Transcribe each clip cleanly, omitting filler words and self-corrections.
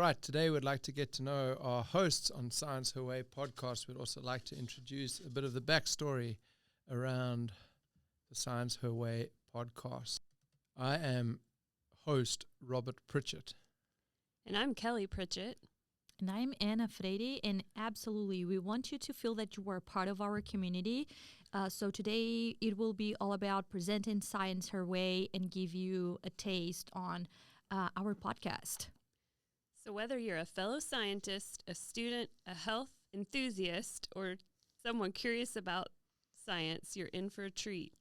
right, today we'd like to get to know our hosts on Science Her Way podcast. We'd also like to introduce a bit of the backstory around the Science Her Way podcast. I am host Robert Pritchett. And I'm Kelly Pritchett. And I'm Anna Freire, and absolutely, we want you to feel that you are part of our community. So today it will be all about presenting Science Her Way and give you a taste on our podcast. So whether you're a fellow scientist, a student, a health enthusiast, or someone curious about science, you're in for a treat.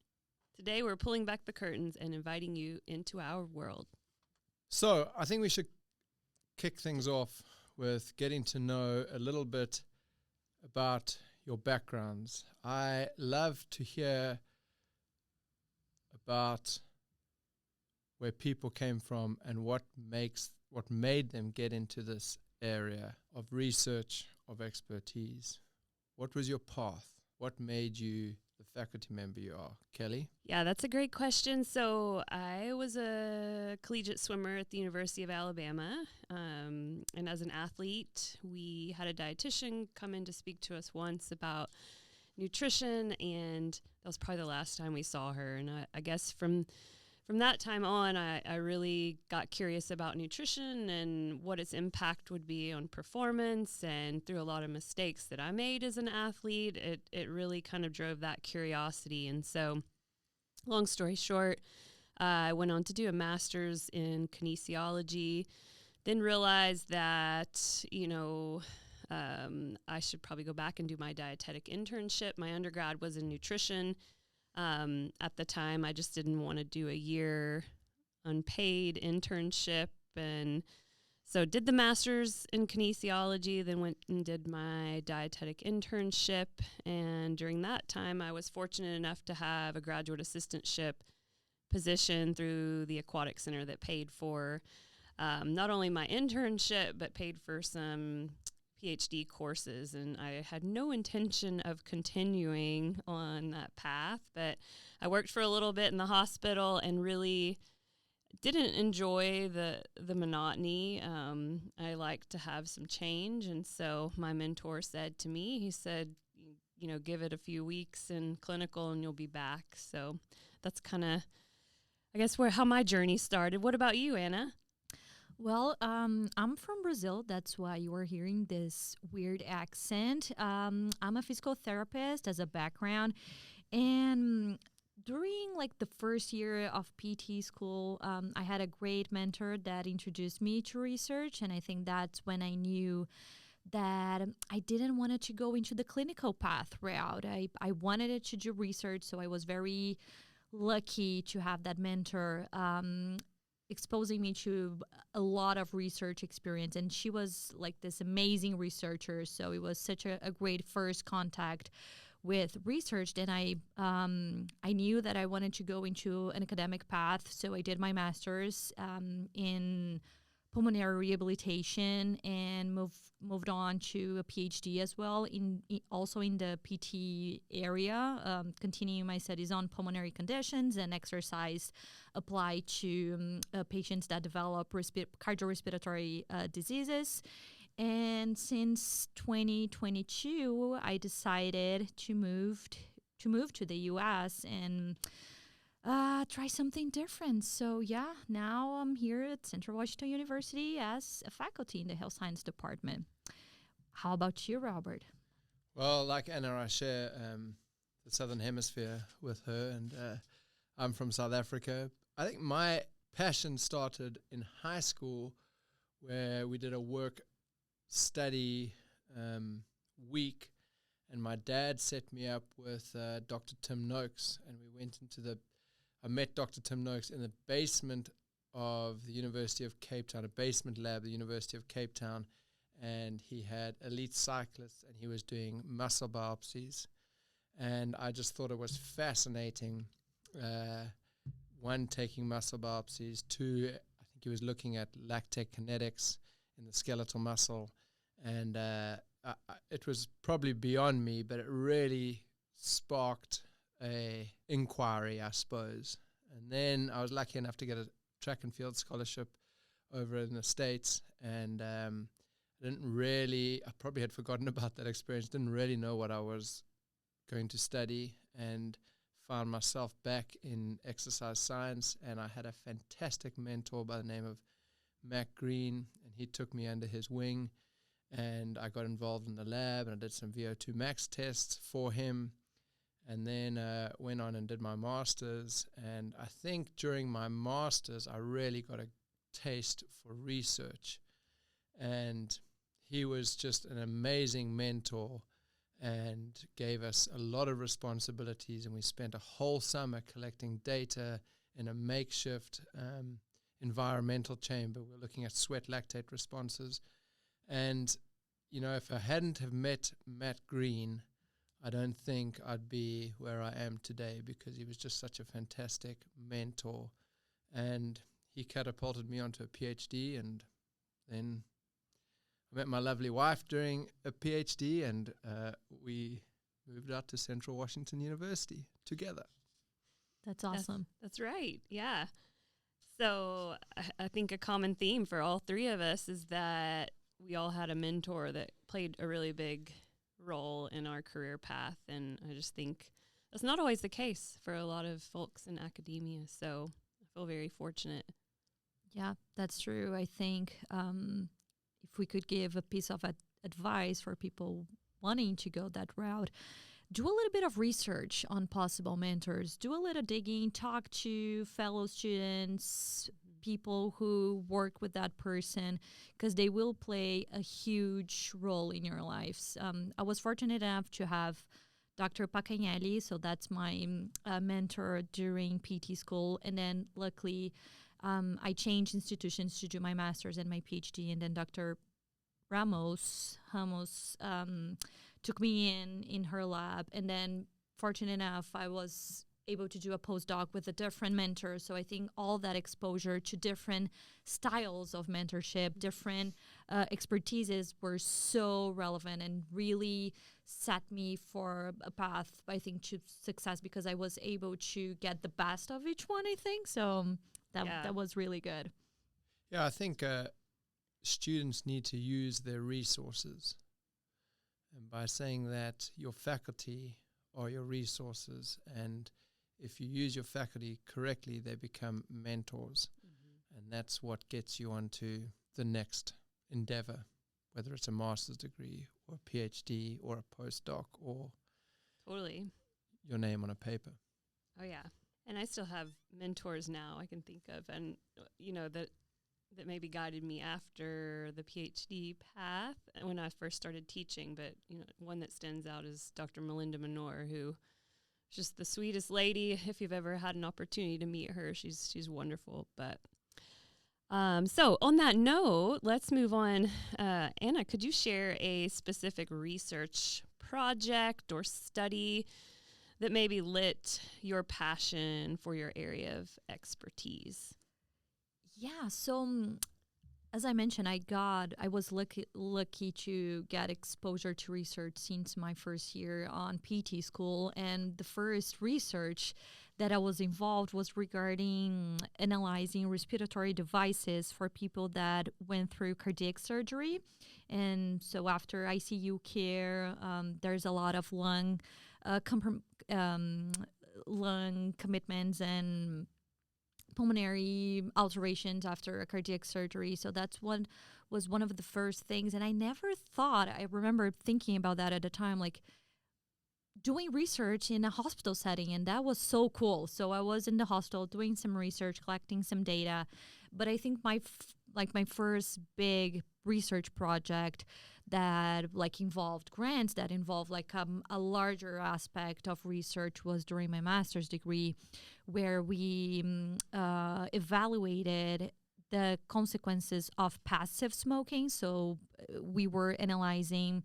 Today we're pulling back the curtains and inviting you into our world. So I think we should kick things off with getting to know a little bit about your backgrounds. I love to hear about where people came from and what made them get into this area of research, of expertise. What was your path? What made you the faculty member you are? Kelly? Yeah, that's a great question. So I was a collegiate swimmer at the University of Alabama. And as an athlete, we had a dietitian come in to speak to us once about nutrition. And that was probably the last time we saw her. And I guess from that time on, I really got curious about nutrition and what its impact would be on performance. And through a lot of mistakes that I made as an athlete, it really kind of drove that curiosity. And so, long story short, I went on to do a master's in kinesiology, then realized that, I should probably go back and do my dietetic internship. My undergrad was in nutrition. At the time, I just didn't want to do a year unpaid internship. And so did the master's in kinesiology, then went and did my dietetic internship. And during that time, I was fortunate enough to have a graduate assistantship position through the aquatic center that paid for not only my internship, but paid for some PhD courses, and I had no intention of continuing on that path, but I worked for a little bit in the hospital and really didn't enjoy the monotony. I like to have some change, and so my mentor said to me, he said, give it a few weeks in clinical and you'll be back. So that's kind of, I guess, how my journey started. What about you, Anna? Well, I'm from Brazil. That's why you are hearing this weird accent. I'm a physical therapist as a background. And during the first year of PT school, I had a great mentor that introduced me to research. And I think that's when I knew that I didn't want to go into the clinical path route. I wanted it to do research. So I was very lucky to have that mentor exposing me to a lot of research experience. And she was this amazing researcher. So it was such a great first contact with research. Then I knew that I wanted to go into an academic path. So I did my master's in pulmonary rehabilitation and moved on to a PhD as well, also in the PT area, continuing my studies on pulmonary conditions and exercise applied to patients that develop cardiorespiratory diseases. And since 2022, I decided to move to the U.S. and try something different. So now I'm here at Central Washington University as a faculty in the health science department. How about you, Robert? Well, like Anna, I share the Southern Hemisphere with her, and I'm from South Africa. I think my passion started in high school, where we did a work-study week, and my dad set me up with Dr. Tim Noakes, and we went into I met Dr. Tim Noakes in the basement of the University of Cape Town, a basement lab at the University of Cape Town, and he had elite cyclists, and he was doing muscle biopsies. And I just thought it was fascinating, one, taking muscle biopsies, two, I think he was looking at lactate kinetics in the skeletal muscle, and it was probably beyond me, but it really sparked a inquiry, I suppose. And then I was lucky enough to get a track and field scholarship over in the States, and I probably had forgotten about that experience, didn't really know what I was going to study, and found myself back in exercise science. And I had a fantastic mentor by the name of Mac Green, and he took me under his wing, and I got involved in the lab, and I did some VO2 max tests for him, and then went on and did my master's. And I think during my master's I really got a taste for research, and he was just an amazing mentor and gave us a lot of responsibilities, and we spent a whole summer collecting data in a makeshift environmental chamber. We're looking at sweat lactate responses, and if I hadn't have met Matt Green, I don't think I'd be where I am today, because he was just such a fantastic mentor, and he catapulted me onto a PhD. And then I met my lovely wife during a PhD, and we moved out to Central Washington University together. That's awesome. That's right. Yeah. So I think a common theme for all three of us is that we all had a mentor that played a really big role in our career path. And I just think that's not always the case for a lot of folks in academia. So I feel very fortunate. Yeah, that's true. I think if we could give a piece of advice for people wanting to go that route, do a little bit of research on possible mentors, do a little digging, talk to fellow students, people who work with that person, because they will play a huge role in your lives. I was fortunate enough to have Dr. Pacagnelli, so that's my mentor during PT school, and then luckily I changed institutions to do my master's and my PhD, and then Dr. Ramos took me in her lab, and then fortunate enough I was able to do a postdoc with a different mentor. So I think all that exposure to different styles of mentorship, different expertises were so relevant and really set me for a path, I think, to success, because I was able to get the best of each one, I think. So that was really good. Yeah, I think students need to use their resources. And by saying that, your faculty are your resources, and if you use your faculty correctly, they become mentors. Mm-hmm. And that's what gets you onto the next endeavor, whether it's a master's degree or a PhD or a postdoc or totally your name on a paper. Oh, yeah. And I still have mentors now I can think of, and, that maybe guided me after the PhD path when I first started teaching. But, one that stands out is Dr. Melinda Menor, who is just the sweetest lady. If you've ever had an opportunity to meet her, she's wonderful. But so on that note, let's move on. Anna, could you share a specific research project or study that maybe lit your passion for your area of expertise? Yeah, so as I mentioned, I was lucky to get exposure to research since my first year on PT school, and the first research that I was involved was regarding analyzing respiratory devices for people that went through cardiac surgery. And so after ICU care, there's a lot of lung commitments and pulmonary alterations after a cardiac surgery. So that's what was one of the first things. And I remember thinking about that at the time, like doing research in a hospital setting. And that was so cool. So I was in the hospital doing some research, collecting some data. But I think my first big research project that involved grants, that involved a larger aspect of research, was during my master's degree, where we evaluated the consequences of passive smoking. So we were analyzing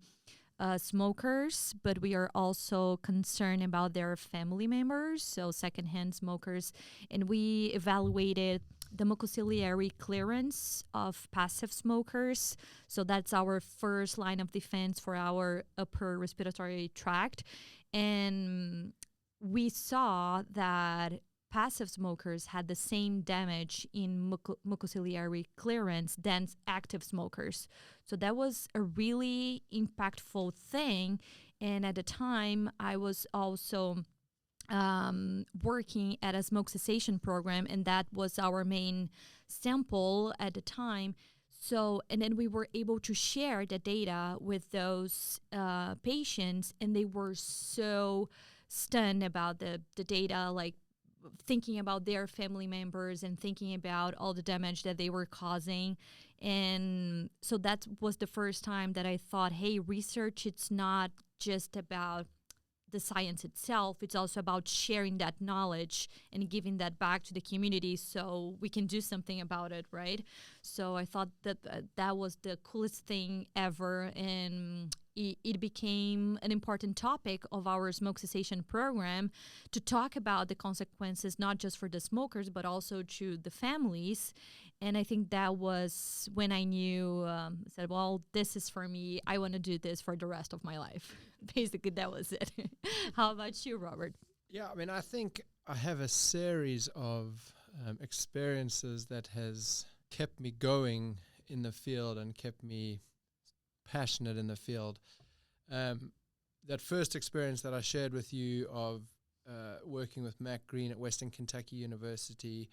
smokers, but we are also concerned about their family members, so secondhand smokers, and we evaluated the mucociliary clearance of passive smokers. So that's our first line of defense for our upper respiratory tract. And we saw that passive smokers had the same damage in mucociliary clearance than active smokers. So that was a really impactful thing. And at the time, I was also working at a smoke cessation program, and that was our main sample at the time. So, and then we were able to share the data with those patients, and they were so stunned about the data, like thinking about their family members and thinking about all the damage that they were causing. And so that was the first time that I thought, hey, research, it's not just about the science itself, it's also about sharing that knowledge and giving that back to the community so we can do something about it, right? So I thought that that was the coolest thing ever, and it became an important topic of our smoke cessation program to talk about the consequences, not just for the smokers, but also to the families. And I think that was when I knew, said, well, this is for me. I want to do this for the rest of my life. Basically, that was it. How about you, Robert? Yeah, I mean, I think I have a series of experiences that has kept me going in the field and kept me passionate in the field. That first experience that I shared with you of working with Mac Green at Western Kentucky University,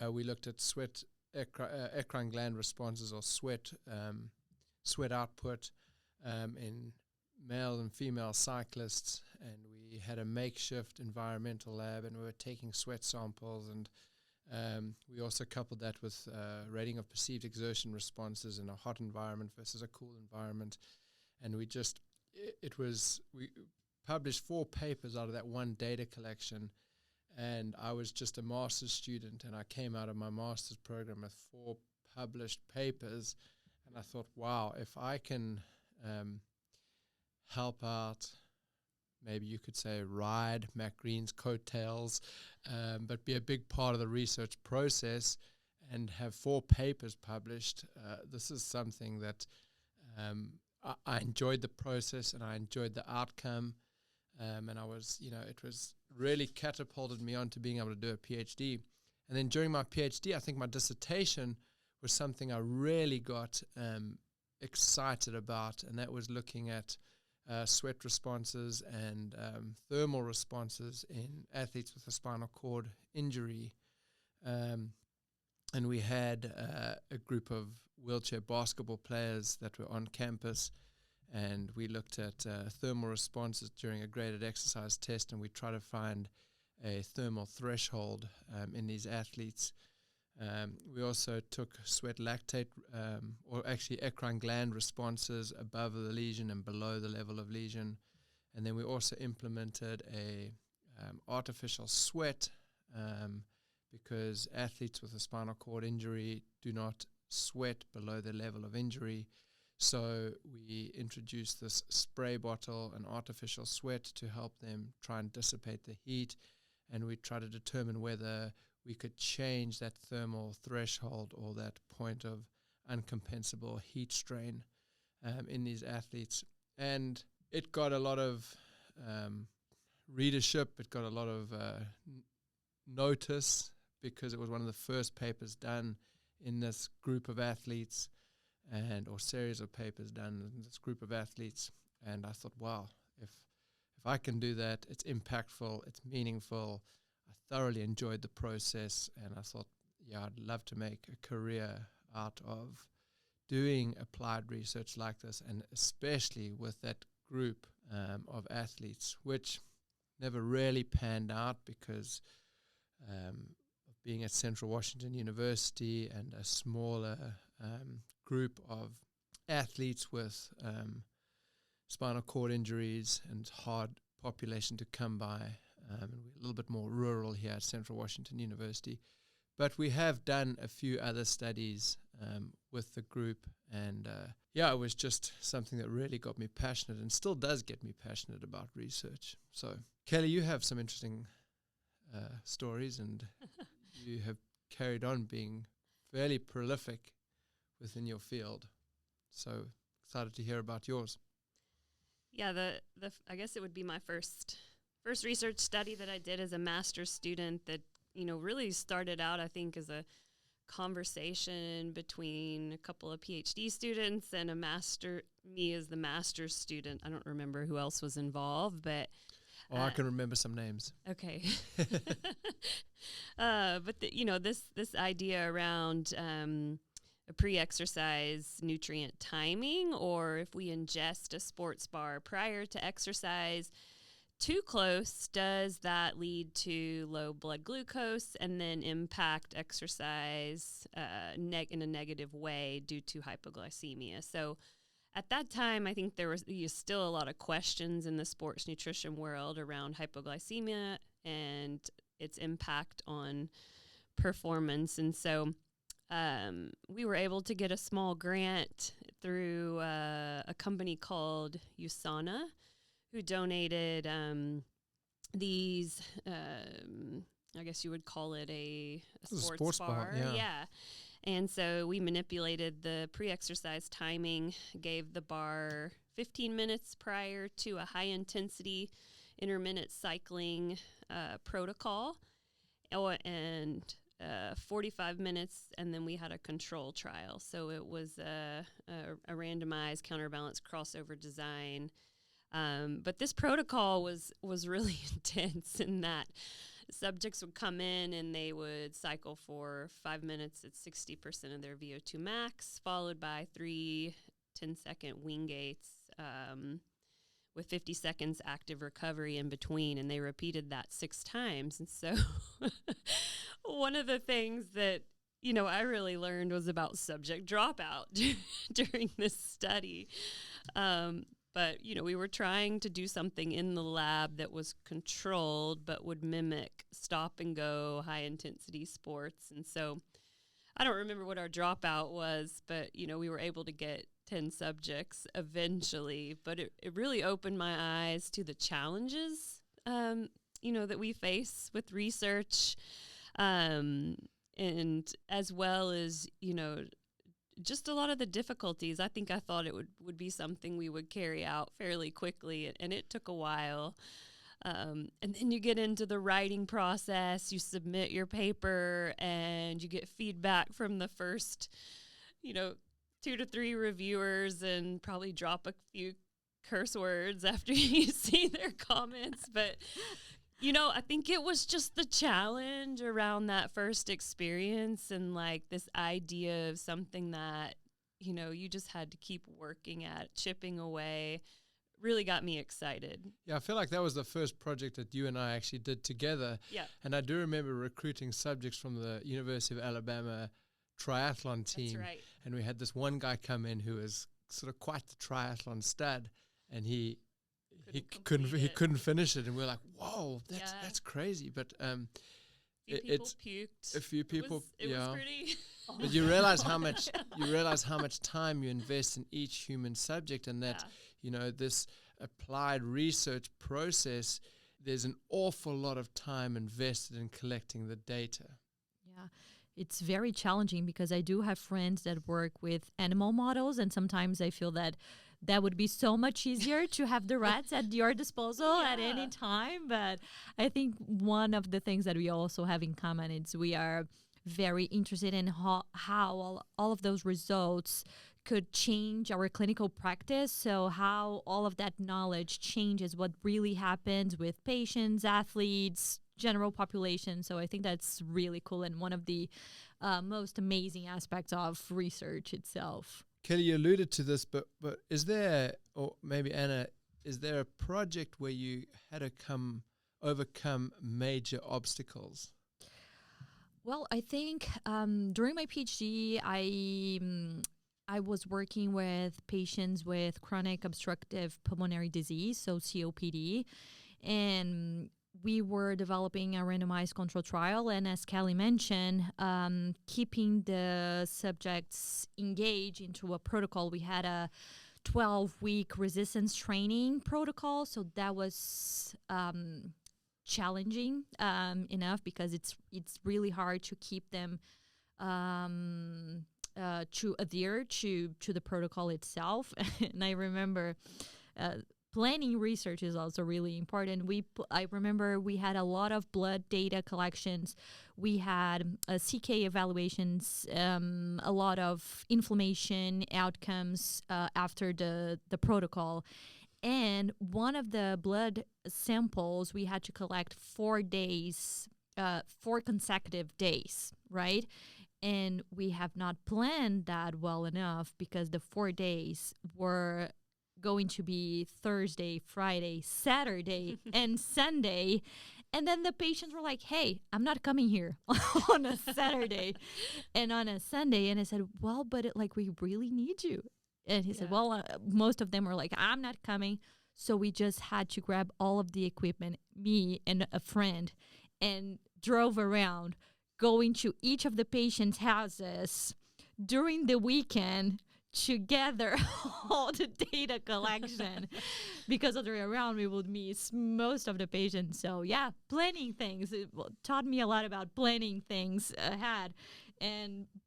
we looked at sweat eccrine gland responses, or sweat output in male and female cyclists, and we had a makeshift environmental lab, and we were taking sweat samples, and we also coupled that with rating of perceived exertion responses in a hot environment versus a cool environment. And we published 4 papers out of that one data collection. And I was just a master's student, and I came out of my master's program with 4 published papers. And I thought, wow, if I can help out, maybe you could say ride Mac Green's coattails, but be a big part of the research process and have 4 papers published, this is something that I enjoyed the process and I enjoyed the outcome. And I was, it was really catapulted me onto being able to do a PhD. And then during my PhD, I think my dissertation was something I really got excited about, and that was looking at sweat responses and thermal responses in athletes with a spinal cord injury. And we had a group of wheelchair basketball players that were on campus, and we looked at thermal responses during a graded exercise test, and we tried to find a thermal threshold in these athletes. We also took sweat lactate, or actually eccrine gland responses above the lesion and below the level of lesion. And then we also implemented a artificial sweat because athletes with a spinal cord injury do not sweat below the level of injury. So we introduced this spray bottle and artificial sweat to help them try and dissipate the heat, and we try to determine whether we could change that thermal threshold or that point of uncompensable heat strain in these athletes. And it got a lot of readership, it got a lot of notice, because it was one of the first papers done in this group of athletes, or series of papers done in this group of athletes. And I thought, wow, if I can do that, it's impactful, it's meaningful. I thoroughly enjoyed the process, and I thought, yeah, I'd love to make a career out of doing applied research like this, and especially with that group of athletes, which never really panned out because of being at Central Washington University and a smaller group of athletes with spinal cord injuries and hard population to come by. And we're a little bit more rural here at Central Washington University. But we have done a few other studies with the group, and it was just something that really got me passionate and still does get me passionate about research. So, Kelly, you have some interesting stories, and you have carried on being fairly prolific within your field. So excited to hear about yours. Yeah, I guess it would be my first research study that I did as a master's student that, really started out, I think, as a conversation between a couple of PhD students and me as the master's student. I don't remember who else was involved, but I can remember some names. Okay. But this idea around a pre-exercise nutrient timing, or if we ingest a sports bar prior to exercise too close, does that lead to low blood glucose and then impact exercise in a negative way due to hypoglycemia? So at that time, I think there was still a lot of questions in the sports nutrition world around hypoglycemia and its impact on performance. And so we were able to get a small grant through a company called USANA, who donated these, I guess you would call it a sports bar. Yeah. And so we manipulated the pre-exercise timing, gave the bar 15 minutes prior to a high-intensity intermittent cycling protocol, and 45 minutes, and then we had a control trial. So it was a randomized counterbalance crossover design. But this protocol was really intense in that subjects would come in and they would cycle for 5 minutes at 60% of their VO2 max, followed by 3 10-second wing gaits with 50 seconds active recovery in between, and they repeated that 6 times. And so one of the things that I really learned was about subject dropout during this study. But, we were trying to do something in the lab that was controlled but would mimic stop-and-go high-intensity sports. And so I don't remember what our dropout was, but, we were able to get 10 subjects eventually. But it really opened my eyes to the challenges, that we face with research, and as well as, just a lot of the difficulties. I think I thought it would be something we would carry out fairly quickly, and it took a while. And then you get into the writing process, you submit your paper, and you get feedback from the first, 2 to 3 reviewers, and probably drop a few curse words after you see their comments. But I think it was just the challenge around that first experience, and like this idea of something that, you just had to keep working at, chipping away, really got me excited. Yeah, I feel like that was the first project that you and I actually did together. Yeah. And I do remember recruiting subjects from the University of Alabama triathlon team. That's right. And we had this one guy come in who was sort of quite the triathlon stud, and he couldn't finish it, and we were like, "Whoa, that's crazy!" But a few people puked. It was pretty. But you realize how much time you invest in each human subject, and that this applied research process. There's an awful lot of time invested in collecting the data. Yeah. It's very challenging because I do have friends that work with animal models, and sometimes I feel that would be so much easier to have the rats at your disposal at any time. But I think one of the things that we also have in common is we are very interested in how all of those results could change our clinical practice. So how all of that knowledge changes what really happens with patients, athletes, general population. So I think that's really cool and one of the most amazing aspects of research itself. Kelly, you alluded to this, but is there, or maybe Anna, is there a project where you had to overcome major obstacles? Well, I think during my PhD, I was working with patients with chronic obstructive pulmonary disease, so COPD, and we were developing a randomized control trial, and as Kelly mentioned, keeping the subjects engaged into a protocol. We had a 12-week resistance training protocol, so that was challenging enough because it's really hard to keep them to adhere to the protocol itself. And I remember planning research is also really important. I remember we had a lot of blood data collections. We had CK evaluations, a lot of inflammation outcomes after the protocol. And one of the blood samples we had to collect 4 days, 4 consecutive days, right? And we have not planned that well enough because the 4 days were going to be Thursday, Friday, Saturday, and Sunday. And then the patients were like, hey, I'm not coming here on a Saturday and on a Sunday. And I said, well, but we really need you. And he said, well, most of them were like, I'm not coming. So we just had to grab all of the equipment, me and a friend, and drove around, going to each of the patients' houses during the weekend to gather all the data collection. Because other way around, we would miss most of the patients. So yeah, planning things. It taught me a lot about planning things ahead.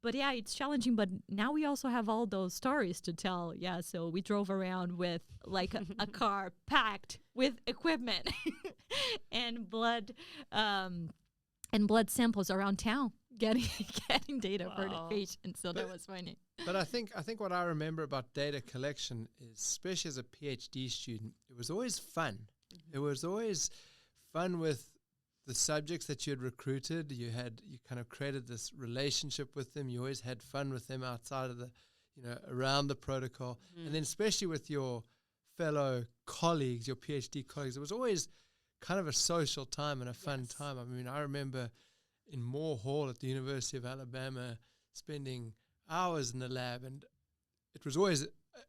But yeah, it's challenging. But now we also have all those stories to tell. Yeah, so we drove around with like a car packed with equipment and blood samples around town, getting data for the patient. So that was funny. But I think what I remember about data collection is, especially as a PhD student, it was always fun. Mm-hmm. It was always fun with the subjects that you had recruited. You kind of created this relationship with them. You always had fun with them outside of around the protocol. Mm-hmm. And then especially with your fellow colleagues, your PhD colleagues, it was always kind of a social time and a fun time. I mean, I remember in Moore Hall at the University of Alabama spending hours in the lab, and it was always,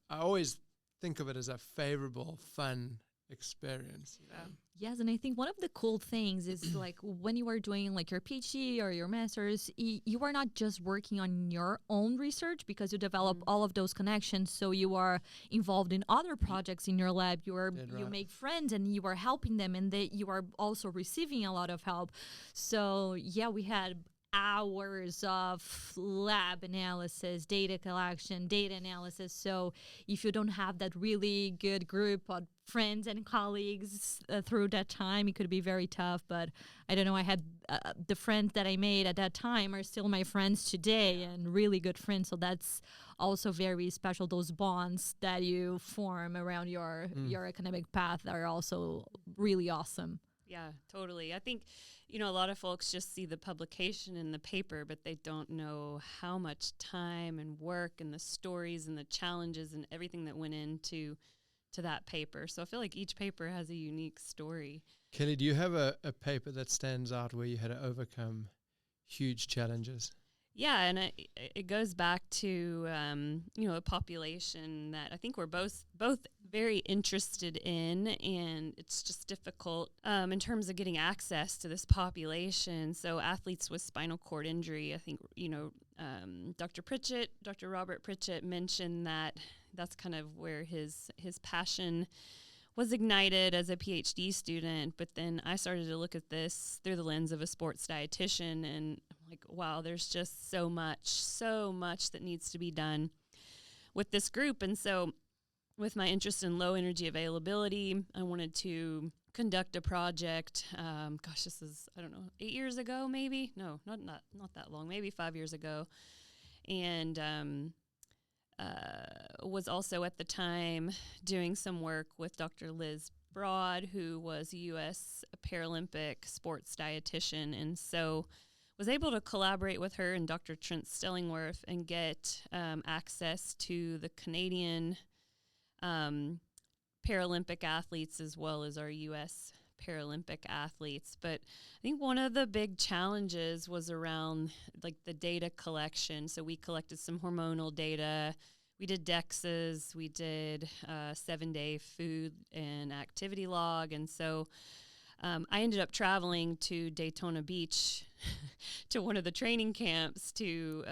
I always think of it as a favorable, fun experience. Yes, and I think one of the cool things is like when you are doing like your PhD or your master's, you are not just working on your own research because you develop all of those connections. So you are involved in other projects in your lab. You make friends and you are helping them, and you are also receiving a lot of help. So yeah, we had hours of lab analysis, data collection, data analysis. So if you don't have that really good group of friends and colleagues through that time, it could be very tough. But I don't know, I had the friends that I made at that time are still my friends today and really good friends. So that's also very special. Those bonds that you form around your academic path are also really awesome. Yeah, totally. I think, a lot of folks just see the publication in the paper, but they don't know how much time and work and the stories and the challenges and everything that went into that paper. So I feel like each paper has a unique story. Kelly, do you have a paper that stands out where you had to overcome huge challenges? Yeah, and it goes back to a population that I think we're both very interested in, and it's just difficult in terms of getting access to this population. So athletes with spinal cord injury, I think Dr. Robert Pritchett mentioned that that's kind of where his passion was ignited as a PhD student. But then I started to look at this through the lens of a sports dietitian, and like, wow, there's just so much that needs to be done with this group. And so with my interest in low energy availability, I wanted to conduct a project. This is, 8 years ago, maybe? No, not that long, maybe 5 years ago. And was also at the time doing some work with Dr. Liz Broad, who was a U.S. Paralympic sports dietitian. And so was able to collaborate with her and Dr. Trent Stellingworth and get access to the Canadian Paralympic athletes as well as our U.S. Paralympic athletes. But I think one of the big challenges was around like the data collection. So we collected some hormonal data. We did DEXAs. We did 7-day food and activity log. And so I ended up traveling to Daytona Beach to one of the training camps to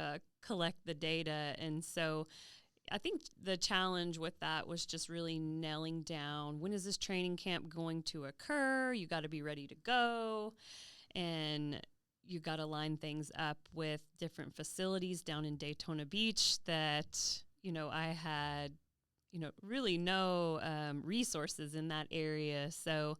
collect the data. And so I think the challenge with that was just really nailing down, when is this training camp going to occur? You got to be ready to go. And you got to line things up with different facilities down in Daytona Beach that, I had really no resources in that area. So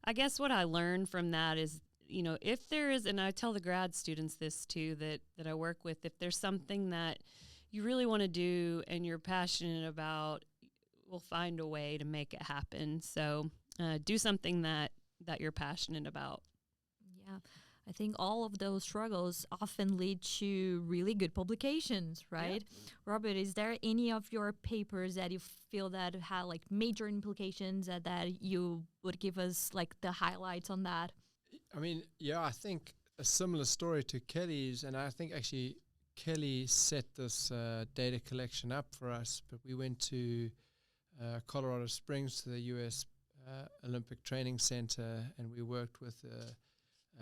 I guess what I learned from that is, if there is, and I tell the grad students this too, that I work with, if there's something that you really want to do and you're passionate about, we'll find a way to make it happen. So do something that you're passionate about. Yeah. I think all of those struggles often lead to really good publications, right? Yeah. Robert, is there any of your papers that you feel that had like major implications that you would give us like the highlights on that? I mean, yeah, I think a similar story to Kelly's, and I think actually Kelly set this data collection up for us, but we went to Colorado Springs to the U.S. Olympic Training Center, and we worked with the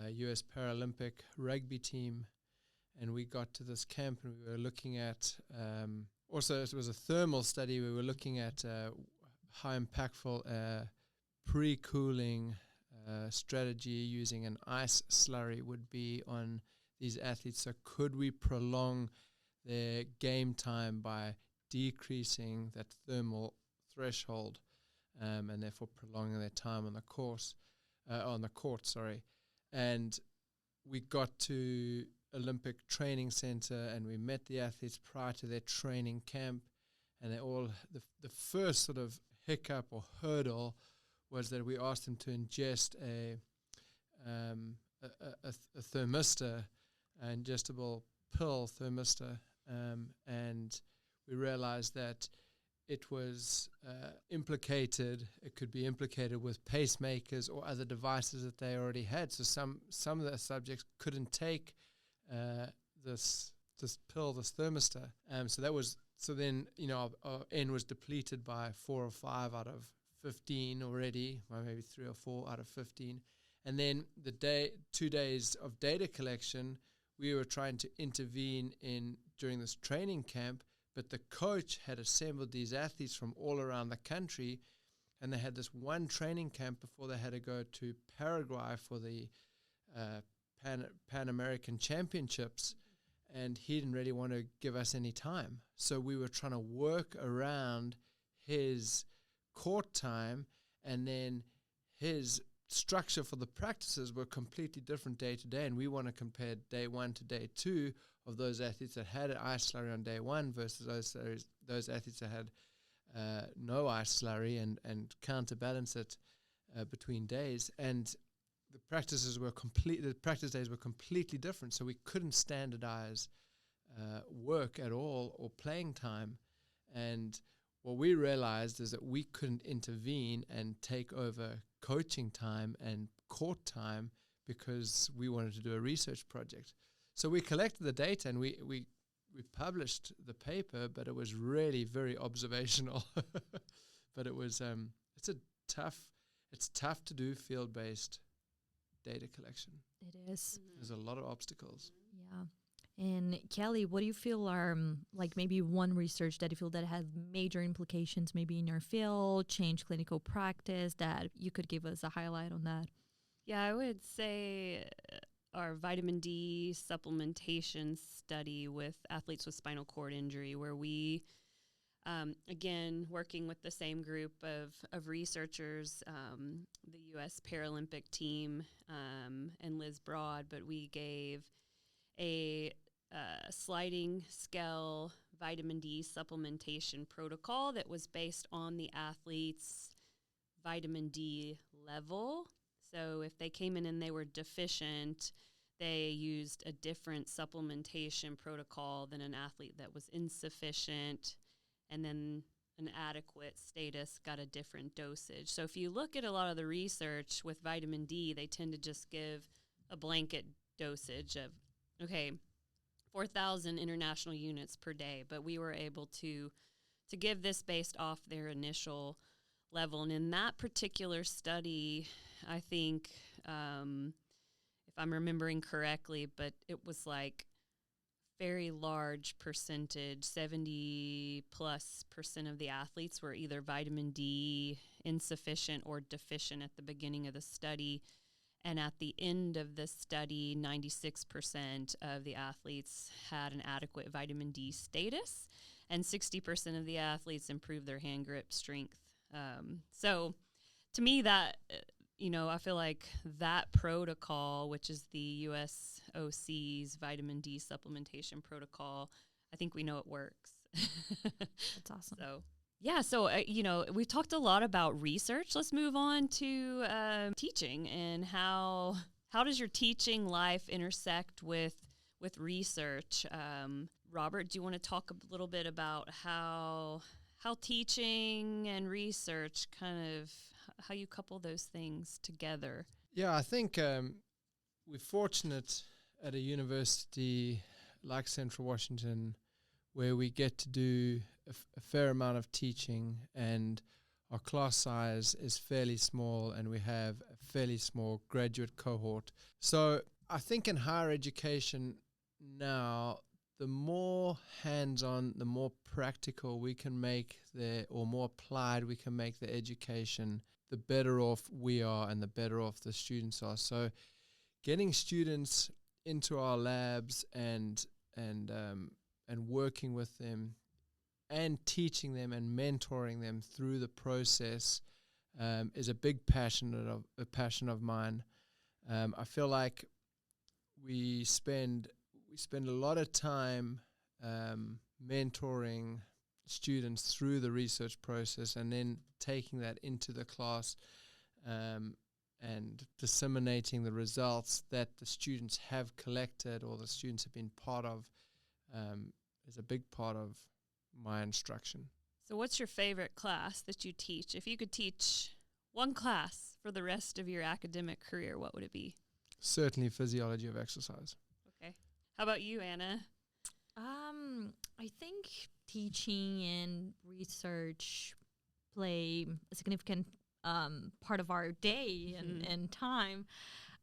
U.S. Paralympic rugby team, and we got to this camp and we were looking at, also it was a thermal study, we were looking at how impactful pre-cooling strategy using an ice slurry would be on these athletes. So could we prolong their game time by decreasing that thermal threshold and therefore prolonging their time on the court, And we got to Olympic Training Center and we met the athletes prior to their training camp, and they all, the first sort of hiccup or hurdle was that we asked them to ingest a thermistor, an ingestible pill thermistor, and we realized that it was implicated. It could be implicated with pacemakers or other devices that they already had. So some of the subjects couldn't take this pill, this thermistor. So then our N was depleted by 4 or 5 out of 15 already, or maybe 3 or 4 out of 15. And then 2 days of data collection, we were trying to intervene during this training camp. But the coach had assembled these athletes from all around the country, and they had this one training camp before they had to go to Paraguay for the Pan American Championships, and he didn't really want to give us any time. So we were trying to work around his court time, and then his structure for the practices were completely different day to day, and we want to compare day 1 to day 2 of those athletes that had an ice slurry on day 1 versus those athletes that had no ice slurry, and counterbalance it between days. And the practice days were completely different, so we couldn't standardize work at all or playing time. And what we realized is that we couldn't intervene and take over coaching time and court time because we wanted to do a research project. So we collected the data and we published the paper, but it was really very observational. But it was it's tough to do field-based data collection. It is. There's a lot of obstacles. Yeah. And Kelly, what do you feel are like maybe one research that you feel that has major implications maybe in your field, change clinical practice, that you could give us a highlight on that? Yeah, I would say our vitamin D supplementation study with athletes with spinal cord injury, where we, again, working with the same group of researchers, the U.S. Paralympic team and Liz Broad, but we gave a sliding scale vitamin D supplementation protocol that was based on the athlete's vitamin D level. So if they came in and they were deficient, they used a different supplementation protocol than an athlete that was insufficient, and then an adequate status got a different dosage. So if you look at a lot of the research with vitamin D, they tend to just give a blanket dosage of, 4,000 international units per day, but we were able to give this based off their initial level. And in that particular study, I think, if I'm remembering correctly, but it was like very large percentage, 70+% of the athletes were either vitamin D insufficient or deficient at the beginning of the study. And at the end of the study, 96% of the athletes had an adequate vitamin D status. and 60% of the athletes improved their hand grip strength. So to me, that, I feel like that protocol, which is the USOC's vitamin D supplementation protocol, I think we know it works. That's awesome. We've talked a lot about research. Let's move on to teaching, and how does your teaching life intersect with research? Robert, do you want to talk a little bit about how teaching and research how you couple those things together? Yeah, I think we're fortunate at a university like Central Washington where we get to do a fair amount of teaching, and our class size is fairly small, and we have a fairly small graduate cohort. So I think in higher education now, the more hands-on, the more practical we can make or more applied we can make the education, the better off we are and the better off the students are. So getting students into our labs and working with them and teaching them and mentoring them through the process is a big passion of mine. I feel like we spend a lot of time mentoring students through the research process, and then taking that into the class and disseminating the results that the students have collected or the students have been part of is a big part of my instruction. So what's your favorite class that you teach? If you could teach one class for the rest of your academic career, what would it be? Certainly physiology of exercise. Okay. How about you, Anna? I think teaching and research play a significant part of our day and time.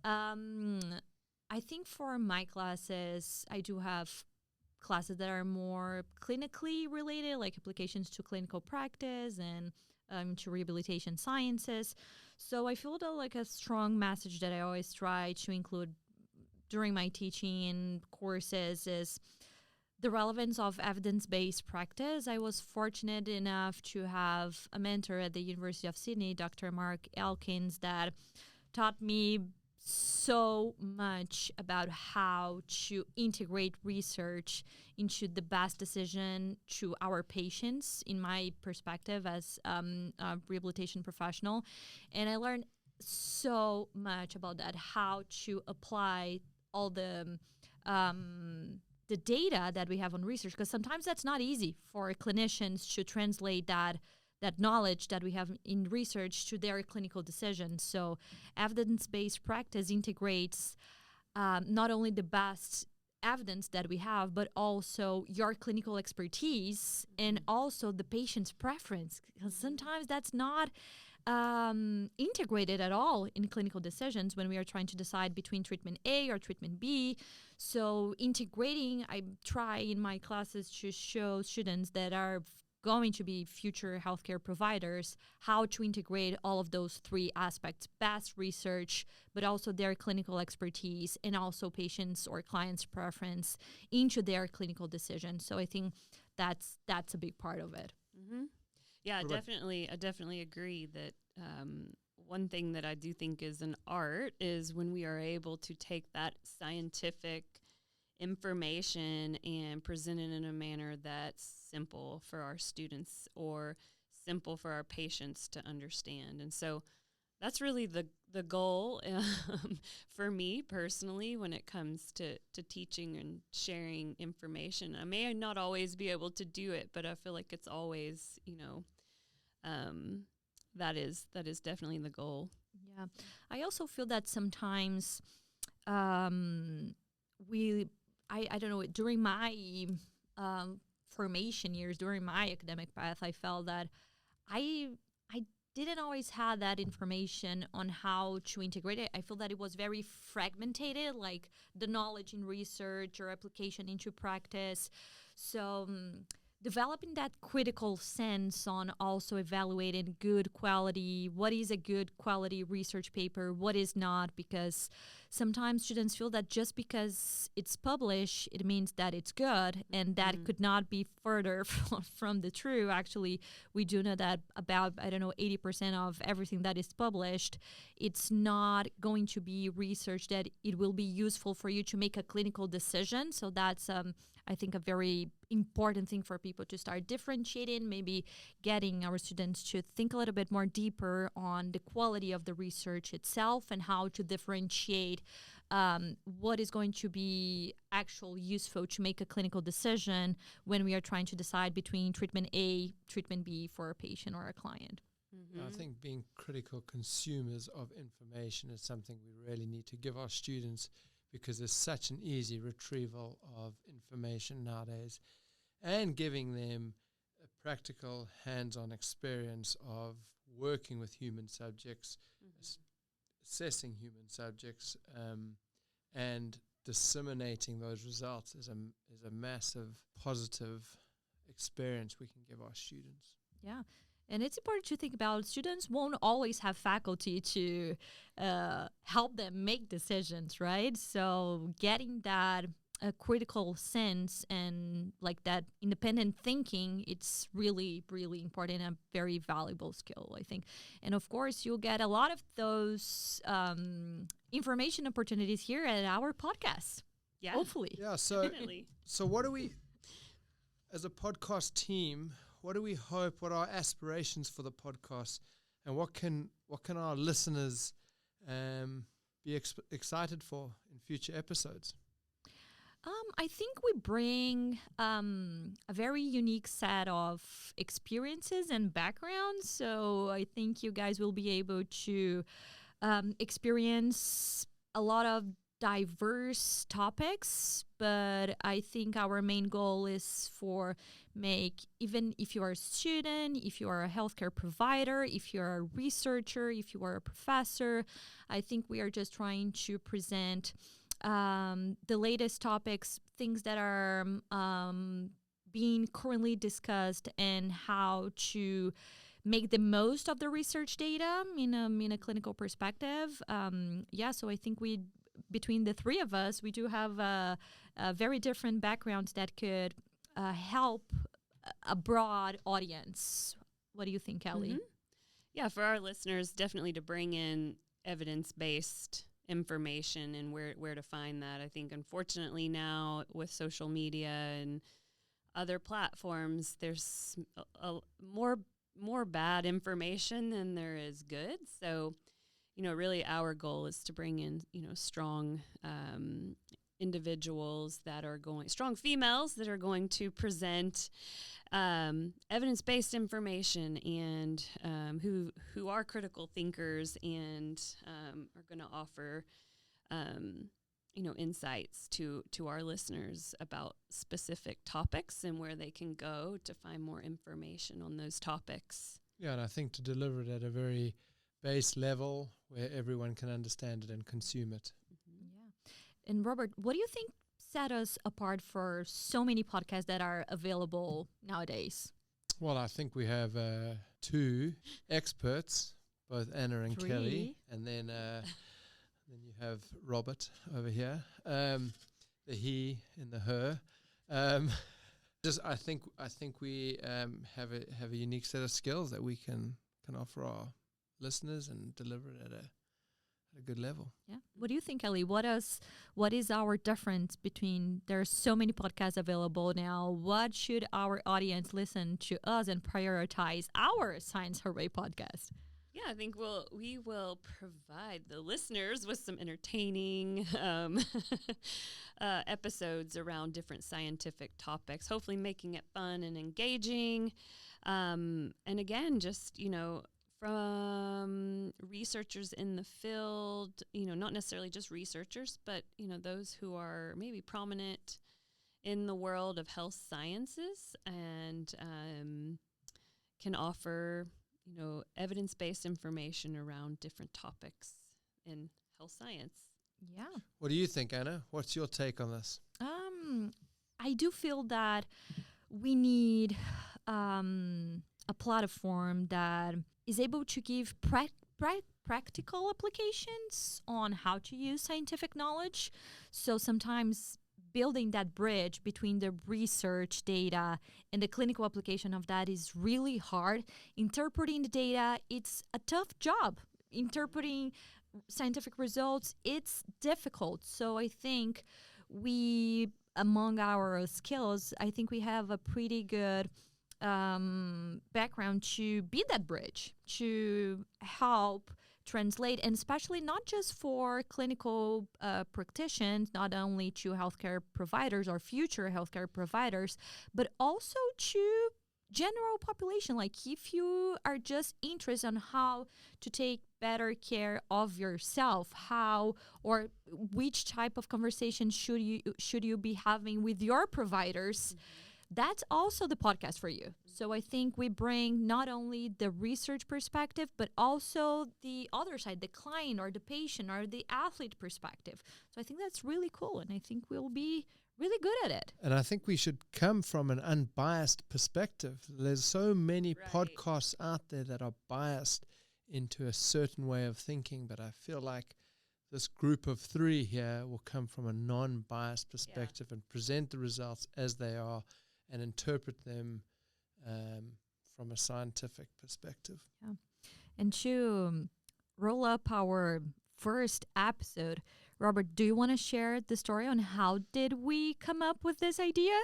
I think for my classes, I do have classes that are more clinically related, like applications to clinical practice and to rehabilitation sciences. So I feel that like a strong message that I always try to include during my teaching courses is the relevance of evidence-based practice. I was fortunate enough to have a mentor at the University of Sydney, Dr. Mark Elkins, that taught me so much about how to integrate research into the best decision to our patients, in my perspective as a rehabilitation professional. And I learned so much about that, how to apply all the data that we have on research, because sometimes that's not easy for clinicians to translate that knowledge that we have in research to their clinical decisions. So evidence-based practice integrates not only the best evidence that we have, but also your clinical expertise and also the patient's preference, because sometimes that's not integrated at all in clinical decisions when we are trying to decide between treatment A or treatment B. So integrating, I try in my classes to show students that are going to be future healthcare providers how to integrate all of those three aspects: best research, but also their clinical expertise, and also patients' or clients' preference into their clinical decision. So I think that's a big part of it. Mm-hmm. Yeah, I definitely agree that one thing that I do think is an art is when we are able to take that scientific information and present it in a manner that's simple for our students or simple for our patients to understand. And so that's really the goal for me personally when it comes to teaching and sharing information. I may not always be able to do it, but I feel like it's always, that is definitely the goal. Yeah. I also feel that sometimes I don't know, during my formation years, during my academic path, I felt that I didn't always have that information on how to integrate it. I feel that it was very fragmented, like the knowledge in research or application into practice. So developing that critical sense on also evaluating good quality, what is a good quality research paper, what is not, because sometimes students feel that just because it's published, it means that it's good, and that could not be further from the truth. Actually, we do know that about, 80% of everything that is published, it's not going to be research that it will be useful for you to make a clinical decision. So that's, I think, a very important thing for people to start differentiating, maybe getting our students to think a little bit more deeper on the quality of the research itself and how to differentiate what is going to be actual useful to make a clinical decision when we are trying to decide between treatment A, treatment B for a patient or a client. I think being critical consumers of information is something we really need to give our students, because there's such an easy retrieval of information nowadays, and giving them a practical hands-on experience of working with human subjects, assessing human subjects, and disseminating those results is a massive positive experience we can give our students. Yeah. And it's important to think about students won't always have faculty to help them make decisions, right? So getting that critical sense and like that independent thinking, it's really, really important and a very valuable skill, I think. And of course, you'll get a lot of those information opportunities here at our podcast. Yeah. Hopefully. Yeah, so Definitely. so what do we, as a podcast team, what do we hope, what are our aspirations for the podcast, and what can our listeners be excited for in future episodes? I think we bring a very unique set of experiences and backgrounds. So I think you guys will be able to experience a lot of diverse topics, but I think our main goal is even if you are a student, if you are a healthcare provider, if you are a researcher, if you are a professor, I think we are just trying to present the latest topics, things that are being currently discussed, and how to make the most of the research data in a clinical perspective. So I think between the three of us, we do have very different backgrounds that could help a broad audience. What do you think, Ellie? Yeah, for our listeners, definitely to bring in evidence-based information and where to find that. I think unfortunately now with social media and other platforms, there's more bad information than there is good. So, really our goal is to bring in, strong individuals that are strong females that are going to present evidence-based information, and who are critical thinkers and are going to offer insights to our listeners about specific topics and where they can go to find more information on those topics. Yeah, and I think to deliver it at a very base level where everyone can understand it and consume it. Yeah. And Robert, what do you think set us apart for so many podcasts that are available nowadays? Well, I think we have two experts, both Anna and Three. Kelly, and then you have Robert over here, the he and the her. I think we have a unique set of skills that we can offer our listeners and deliver it at a good level. Yeah. What do you think, Ellie? What is our difference between, there are so many podcasts available now. What should our audience listen to us and prioritize our Science Hooray podcast? Yeah, I think we will provide the listeners with some entertaining episodes around different scientific topics, hopefully making it fun and engaging. And again, just, from researchers in the field, not necessarily just researchers, but, those who are maybe prominent in the world of health sciences and can offer, evidence-based information around different topics in health science. Yeah. What do you think, Anna? What's your take on this? I do feel that we need a platform that is able to give practical applications on how to use scientific knowledge. So sometimes building that bridge between the research data and the clinical application of that is really hard. Interpreting the data, it's a tough job. Interpreting scientific results, it's difficult. So I think among our skills, I think we have a pretty good background to be that bridge, to help translate, and especially not just for clinical practitioners, not only to healthcare providers or future healthcare providers, but also to general population. Like if you are just interested on how to take better care of yourself, how or which type of conversation should you be having with your providers, that's also the podcast for you. So I think we bring not only the research perspective, but also the other side, the client or the patient or the athlete perspective. So I think that's really cool, and I think we'll be really good at it. And I think we should come from an unbiased perspective. There's so many podcasts out there that are biased into a certain way of thinking, but I feel like this group of three here will come from a non-biased perspective and present the results as they are and interpret them from a scientific perspective. Yeah. And to roll up our first episode, Robert, do you want to share the story on how did we come up with this idea?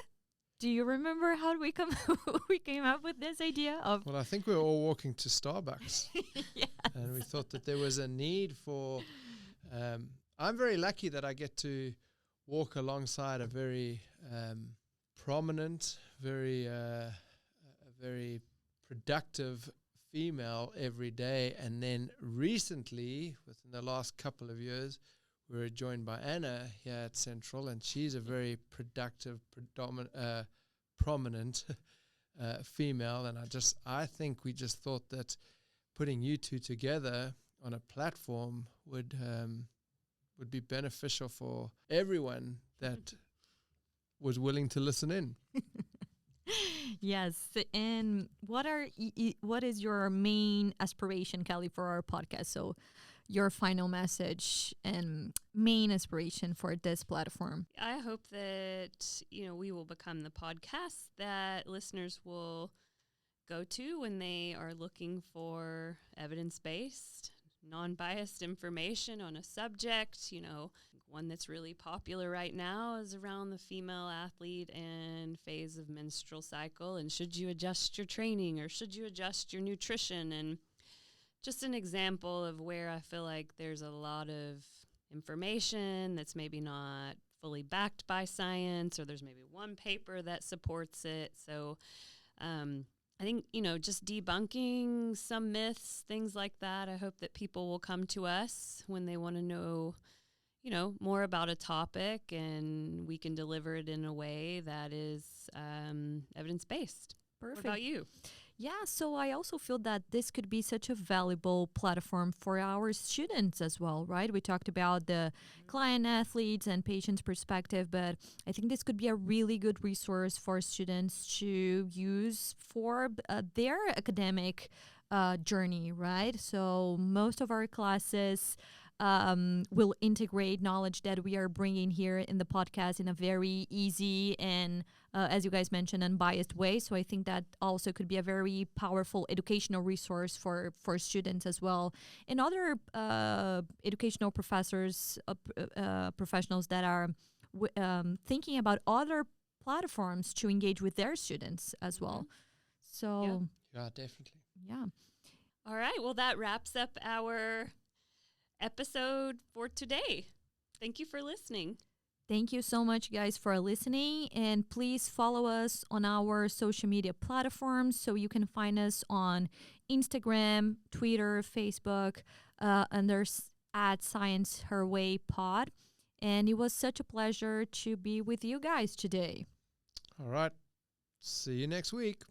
Do you remember how we came up with this idea of? Well, I think we were all walking to Starbucks, Yes. and we thought that there was a need for. I'm very lucky that I get to walk alongside a very prominent, very productive female every day, and then recently, within the last couple of years, we were joined by Anna here at Central, and she's a very productive, prominent female. And I think we just thought that putting you two together on a platform would be beneficial for everyone that was willing to listen in. Yes. And what is your main aspiration, Kelly, for our podcast? So your final message and main aspiration for this platform. I hope that, we will become the podcast that listeners will go to when they are looking for evidence-based, non-biased information on a subject. One that's really popular right now is around the female athlete and phase of menstrual cycle, and should you adjust your training or should you adjust your nutrition, and just an example of where I feel like there's a lot of information that's maybe not fully backed by science, or there's maybe one paper that supports it. So I think, just debunking some myths, things like that. I hope that people will come to us when they want to know, more about a topic, and we can deliver it in a way that is evidence-based. Perfect. What about you? Yeah, so I also feel that this could be such a valuable platform for our students as well, right? We talked about the client athletes and patients' perspective, but I think this could be a really good resource for students to use for their academic journey, right? So most of our classes will integrate knowledge that we are bringing here in the podcast in a very easy and, as you guys mentioned, unbiased way. So I think that also could be a very powerful educational resource for students as well, and other educational professors, professionals that are thinking about other platforms to engage with their students as well. So Yeah, definitely. Yeah. All right. Well, that wraps up our episode for today. Thank you for listening. Thank you so much, guys, for listening. And please follow us on our social media platforms. So you can find us on Instagram, Twitter, Facebook, under at Science Her Way Pod. And it was such a pleasure to be with you guys today. All right. See you next week.